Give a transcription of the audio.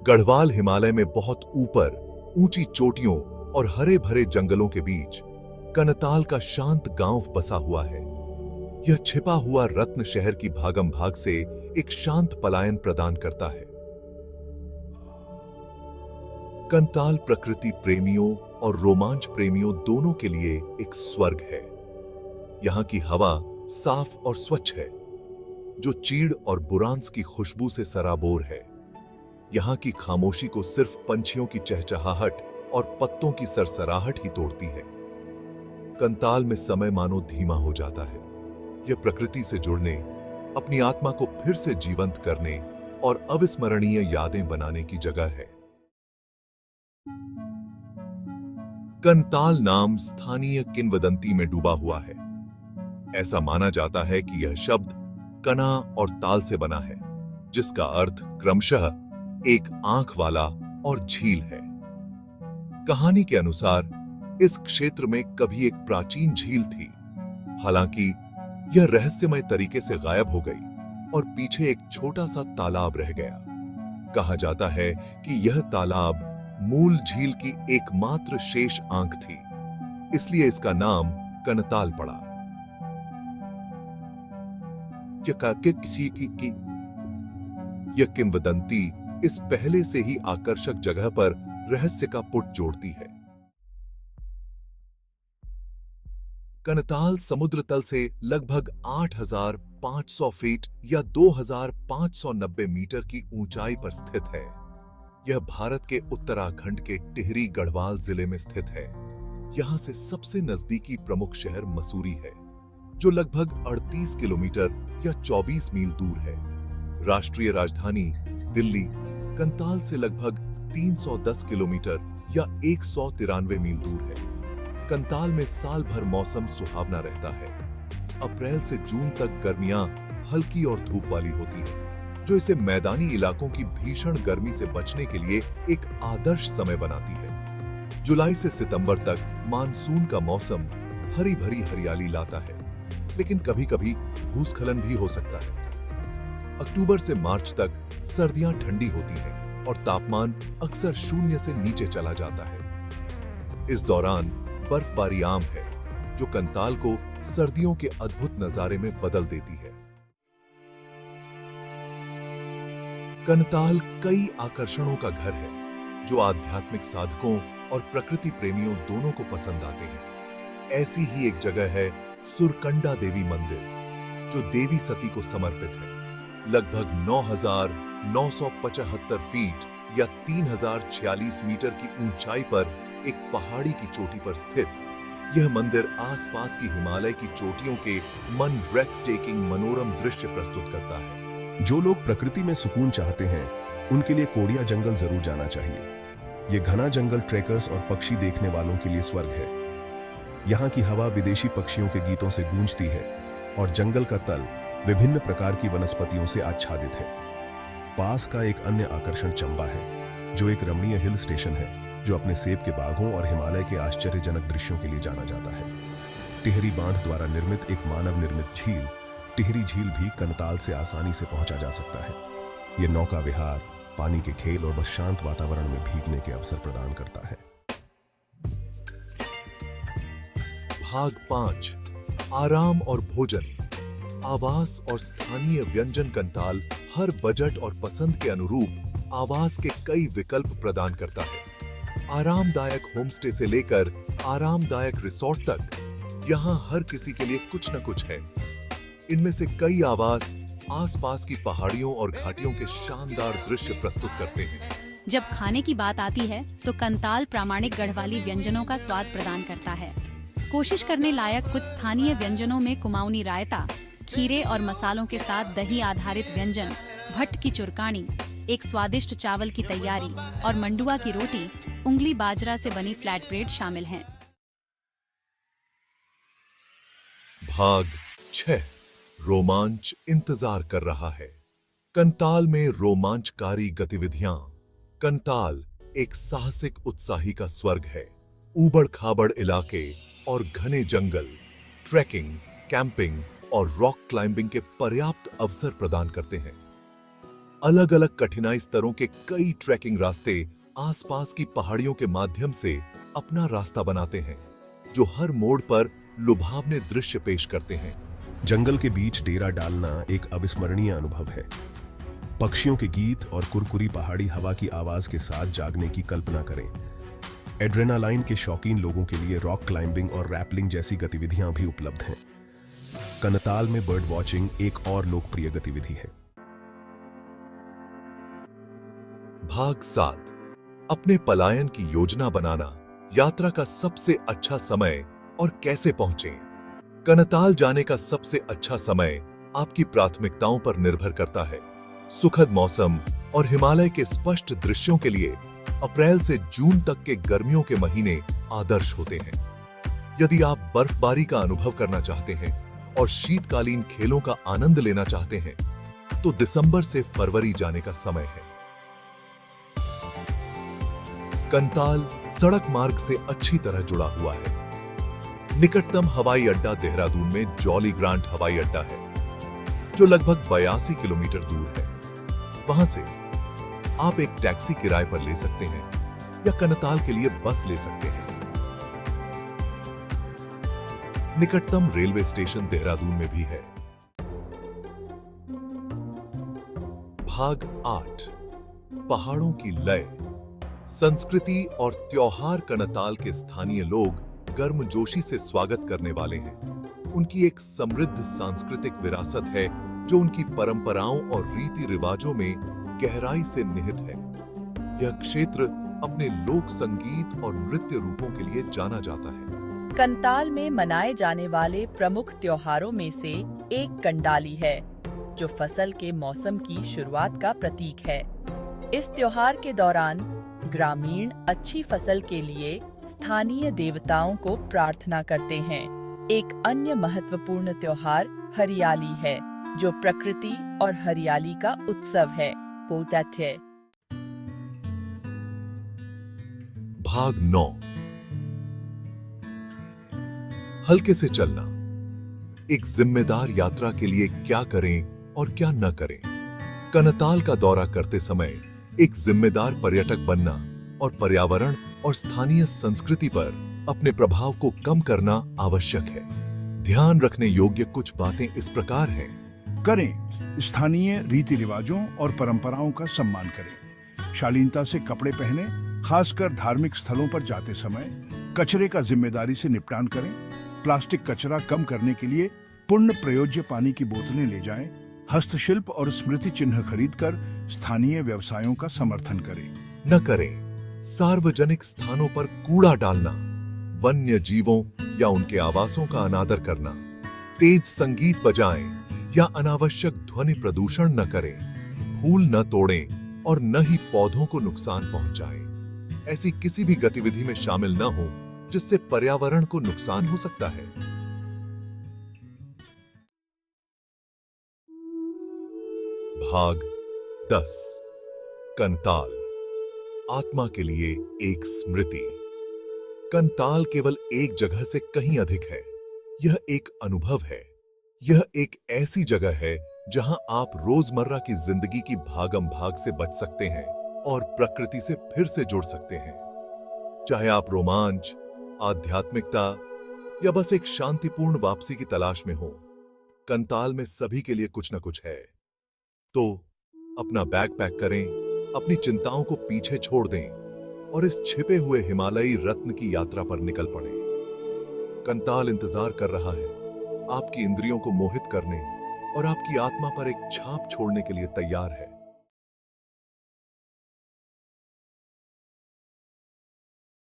गढ़वाल हिमालय में बहुत ऊपर ऊंची चोटियों और हरे भरे जंगलों के बीच कनताल का शांत गांव बसा हुआ है। यह छिपा हुआ रत्न शहर की भागम भाग से एक शांत पलायन प्रदान करता है। कनताल प्रकृति प्रेमियों और रोमांच प्रेमियों दोनों के लिए एक स्वर्ग है। यहां की हवा साफ और स्वच्छ है, जो चीड़ और बुरांस की खुशबू से सराबोर है। यहां की खामोशी को सिर्फ पंछियों की चहचहाहट और पत्तों की सरसराहट ही तोड़ती है। कनताल में समय मानो धीमा हो जाता है। यह प्रकृति से जुड़ने, अपनी आत्मा को फिर से जीवंत करने और अविस्मरणीय यादें बनाने की जगह है। कनताल नाम स्थानीय किंवदंती में डूबा हुआ है। ऐसा माना जाता है कि यह शब्द कना और ताल से बना है, जिसका अर्थ क्रमशः एक आंख वाला और झील है। कहानी के अनुसार इस क्षेत्र में कभी एक प्राचीन झील थी। हालांकि यह रहस्यमय तरीके से गायब हो गई और पीछे एक छोटा सा तालाब रह गया। कहा जाता है कि यह तालाब मूल झील की एकमात्र शेष आंख थी, इसलिए इसका नाम कनताल पड़ा। यह किंवदंती इस पहले से ही आकर्षक जगह पर रहस्य का पुट जोड़ती है। कनताल समुद्र तल से लगभग 8,500 फीट या 2,590 मीटर की ऊंचाई पर स्थित है। यह भारत के उत्तराखंड के टिहरी गढ़वाल जिले में स्थित है। यहां से सबसे नजदीकी प्रमुख शहर मसूरी है, जो लगभग 38 किलोमीटर या 24 मील दूर है। राष्ट्रीय राजधानी दिल्ली कनताल से लगभग 310 किलोमीटर या 193 मील दूर है। कनताल में साल भर मौसम सुहावना रहता है। अप्रैल से जून तक गर्मियां हल्की और धूप वाली होती है, जो इसे मैदानी इलाकों की भीषण गर्मी से बचने के लिए एक आदर्श समय बनाती है। जुलाई से सितंबर तक मानसून का मौसम हरी भरी हरियाली लाता है, लेकिन कभी-कभी भूस्खलन भी हो सकता है। अक्टूबर से मार्च तक सर्दियां ठंडी होती हैं और तापमान अक्सर शून्य से नीचे चला जाता है। इस दौरान बर्फबारी आम है, जो कनताल को सर्दियों के अद्भुत नजारे में बदल देती है। कनताल कई आकर्षणों का घर है, जो आध्यात्मिक साधकों और प्रकृति प्रेमियों दोनों को पसंद आते हैं। ऐसी ही एक जगह है सुरकंडा देवी मंदिर, जो देवी सती को समर्पित है। लगभग 9,975 फीट या 3,046 मीटर की ऊंचाई पर एक पहाड़ी की चोटी पर स्थित यह मंदिर आसपास की हिमालय की चोटियों के मन ब्रेथ टेकिंग मनोरम दृश्य प्रस्तुत करता है। जो लोग प्रकृति में सुकून चाहते हैं, उनके लिए कोडिया जंगल जरूर जाना चाहिए। यह घना जंगल ट्रेकर्स और पक्षी देखने वालों के लिए स्वर्ग है। यहाँ की हवा विदेशी पक्षियों के गीतों से गूंजती है और जंगल का तल विभिन्न प्रकार की वनस्पतियों से आच्छादित है। पास का एक अन्य आकर्षण चंबा है, जो एक रमणीय हिल स्टेशन है, जो अपने सेब के बागों और हिमालय के आश्चर्यजनक दृश्यों के लिए जाना जाता है। टिहरी बांध द्वारा निर्मित एक मानव निर्मित झील, टिहरी झील भी कनताल से आसानी से पहुंचा जा सकता है। यह नौका विहार, पानी के खेल और बस शांत वातावरण में भीगने के अवसर प्रदान करता है। भाग 5 आराम और भोजन, आवास और स्थानीय व्यंजन। कनताल हर बजट और पसंद के अनुरूप आवास के कई विकल्प प्रदान करता है। आरामदायक होमस्टे से लेकर आरामदायक रिसोर्ट तक, यहाँ हर किसी के लिए कुछ न कुछ है। इनमें से कई आवास आसपास की पहाड़ियों और घाटियों के शानदार दृश्य प्रस्तुत करते हैं। जब खाने की बात आती है तो कनताल प्रामाणिक गढ़वाली व्यंजनों का स्वाद प्रदान करता है। कोशिश करने लायक कुछ स्थानीय व्यंजनों में कुमाऊनी रायता, खीरे और मसालों के साथ दही आधारित व्यंजन, भट्ट की चुरकानी, एक स्वादिष्ट चावल की तैयारी और मंडुआ की रोटी, उंगली बाजरा से बनी फ्लैट ब्रेड शामिल हैं। भाग 6 रोमांच इंतजार कर रहा है। कनताल में रोमांचकारी गतिविधियां। कनताल एक साहसिक उत्साही का स्वर्ग है। ऊबड़-खाबड़ इलाके और घने जंगल, ट्रैकिंग, कैंपिंग और रॉक क्लाइंबिंग के पर्याप्त अवसर प्रदान करते हैं। अलग अलग कठिनाई स्तरों के कई ट्रैकिंग रास्ते आसपास की पहाड़ियों के माध्यम से अपना रास्ता बनाते हैं, जो हर मोड़ पर लुभावने दृश्य पेश करते हैं। जंगल के बीच डेरा डालना एक अविस्मरणीय अनुभव है। पक्षियों के गीत और कुरकुरी पहाड़ी हवा की आवाज के साथ जागने की कल्पना करें। एड्रेनालाइन के शौकीन लोगों के लिए रॉक क्लाइंबिंग और रैपलिंग जैसी गतिविधियां भी उपलब्ध हैं। कनताल में बर्ड वॉचिंग एक और लोकप्रिय गतिविधि है। भाग 7, अपने पलायन की योजना बनाना, यात्रा का सबसे अच्छा समय और कैसे पहुंचें। कनताल जाने का सबसे अच्छा समय आपकी प्राथमिकताओं पर निर्भर करता है। सुखद मौसम और हिमालय के स्पष्ट दृश्यों के लिए अप्रैल से जून तक के गर्मियों के महीने आदर्श होते हैं। यदि आप बर्फबारी का अनुभव करना चाहते हैं और शीतकालीन खेलों का आनंद लेना चाहते हैं, तो दिसंबर से फरवरी जाने का समय है। कनताल सड़क मार्ग से अच्छी तरह जुड़ा हुआ है। निकटतम हवाई अड्डा देहरादून में जॉली ग्रांट हवाई अड्डा है, जो लगभग 82 किलोमीटर दूर है। वहां से आप एक टैक्सी किराए पर ले सकते हैं या कनताल के लिए बस ले सकते हैं। निकटतम रेलवे स्टेशन देहरादून में भी है। भाग 8, पहाड़ों की लय, संस्कृति और त्योहार। कनताल के स्थानीय लोग गर्मजोशी से स्वागत करने वाले हैं। उनकी एक समृद्ध सांस्कृतिक विरासत है, जो उनकी परंपराओं और रीति रिवाजों में गहराई से निहित है। यह क्षेत्र अपने लोक संगीत और नृत्य रूपों के लिए जाना जाता है। कनताल में मनाए जाने वाले प्रमुख त्योहारों में से एक कंडाली है, जो फसल के मौसम की शुरुआत का प्रतीक है। इस त्योहार के दौरान ग्रामीण अच्छी फसल के लिए स्थानीय देवताओं को प्रार्थना करते हैं। एक अन्य महत्वपूर्ण त्योहार हरियाली है, जो प्रकृति और हरियाली का उत्सव है। भाग 9, हल्के से चलना, एक जिम्मेदार यात्रा के लिए क्या करें और क्या न करें। कनताल का दौरा करते समय एक जिम्मेदार पर्यटक बनना और पर्यावरण और स्थानीय संस्कृति पर अपने प्रभाव को कम करना आवश्यक है। ध्यान रखने योग्य कुछ बातें इस प्रकार हैं। करें, स्थानीय रीति रिवाजों और परंपराओं का सम्मान करें। शालीनता से कपड़े पहने, खासकर धार्मिक स्थलों पर जाते समय। कचरे का जिम्मेदारी से निपटान करें। प्लास्टिक कचरा कम करने के लिए पुण्य प्रयोज्य पानी की बोतलें ले जाएं। हस्तशिल्प और स्मृति चिन्ह खरीदकर स्थानीय व्यवसायों का समर्थन करें। न करें, सार्वजनिक स्थानों पर कूड़ा डालना, वन्य जीवों या उनके आवासों का अनादर करना, तेज संगीत बजाएं या अनावश्यक ध्वनि प्रदूषण न करें, फूल न तोड़ें और न ही पौधों को नुकसान पहुंचाएं। ऐसी किसी भी गतिविधि में शामिल न हो जिससे पर्यावरण को नुकसान हो सकता है। भाग 10, कनताल, आत्मा के लिए एक स्मृति। कनताल केवल एक जगह से कहीं अधिक है। यह एक अनुभव है। यह एक ऐसी जगह है जहां आप रोजमर्रा की जिंदगी की भागम भाग से बच सकते हैं और प्रकृति से फिर से जुड़ सकते हैं। चाहे आप रोमांच, आध्यात्मिकता या बस एक शांतिपूर्ण वापसी की तलाश में हो, कनताल में सभी के लिए कुछ न कुछ है। तो अपना बैग पैक करें, अपनी चिंताओं को पीछे छोड़ दें और इस छिपे हुए हिमालयी रत्न की यात्रा पर निकल पड़ें। कनताल इंतजार कर रहा है, आपकी इंद्रियों को मोहित करने और आपकी आत्मा पर एक छाप छोड़ने के लिए तैयार है।